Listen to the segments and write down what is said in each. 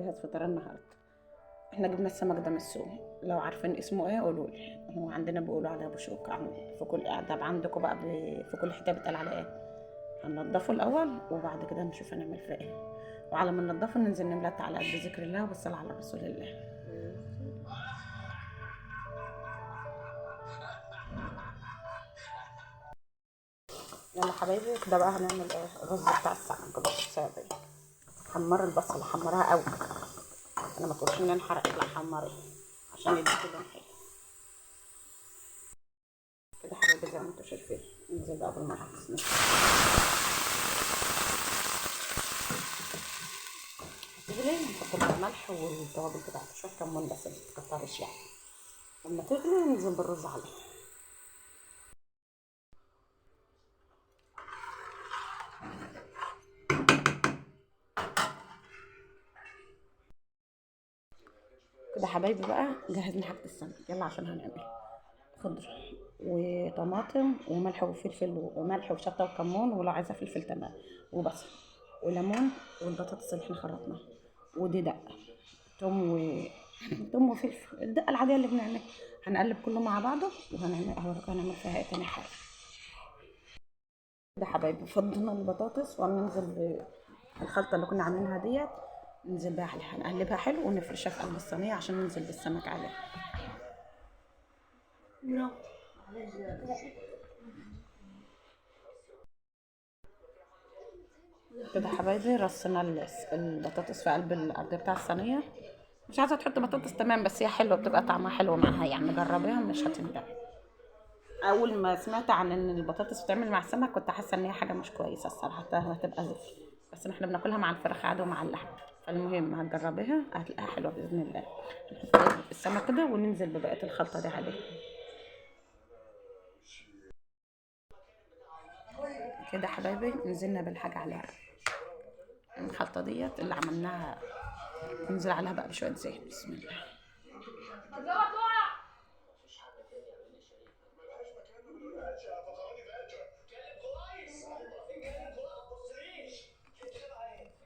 هنجهز فطار النهارده. احنا جبنا السمك ده من السوق، لو عارفين اسمه ايه قولوا لي. هو عندنا بيقولوا عليه ابو شوك، في كل طب عندكم بقى في كل حته بيتقال على ايه. هننضفه الاول وبعد كده نشوف هنعمل فيه ايه، وعلى ما ننضفه ننزل نملت على قد ذكر الله والصلاه على رسول الله. يلا حبايبي كده بقى هنعمل ايه، الرز بتاع السمك بالصابر. حمر البصل، حمرها قوي. انا ما تقولش ان انا حرقت، لا حمري عشان يديكي لون حلو كده حبايبي زي ما انتوا شايفين. ننزل بقى بالمره بسم الله. تغلي نحط لها الملح والتوابل بتاعته، شويه كمون بس ما تكترش يعني. لما تغلي ننزل بالرز عليها. كده حبايبي بقى جهزنا حاجه السمك، يلا عشان هنعمل خضره وطماطم وملح وفلفل وملح وشطه وكمون، ولو عايزه فلفل تمام، وبصل وليمون، والبطاطس اللي احنا خرطناها، ودي دقه توم توم وفلفل، الدقه العاديه اللي بنعملها. هنقلب كله مع بعضه هوريكم هنعمل فيها ايه تاني حاجه. كده حبايبي فضينا البطاطس وهننزل بالخلطه اللي كنا عاملينها ديت. ننزل بقى عليها نقلبها حلو ونفرشها في قلب الصينيه عشان ننزل بالسمك عليها. كده حبايبي رصينا البطاطس في قلب الارضيه بتاع الصينيه. مش عايزه تحط بطاطس تمام، بس هي حلوه بتبقى طعمها حلو معاها يعني، جربيها مش هتندمي. اول ما سمعت عن ان البطاطس بتعمل مع السمك كنت حاسه ان هي حاجه مش كويسه الصراحه، هتبقى زفر. بس احنا بناكلها مع الفراخ عادي ومع اللحم. فالمهم هتجربيها هتلاقيها حلوه باذن الله. نحط السمك كده وننزل ببقيه الخلطه دي عليه. كده حبايبي نزلنا بالحاجه عليها، الخلطه ديت اللي عملناها. ننزل عليها بقى بشويه زيت بسم الله.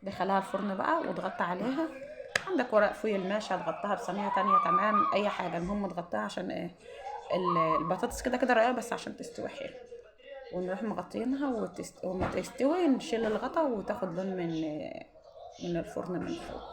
دخلها الفرن بقى وتغطي عليها. عندك ورق فويل ماشي، هتغطيها بصينيه تانية تمام، اي حاجه المهم تغطيها عشان ايه، البطاطس كده كده رقيقه بس عشان تستوي حلو. ونروح مغطينها وما تستوي نشيل الغطا وتاخد لون من الفرن من فوق.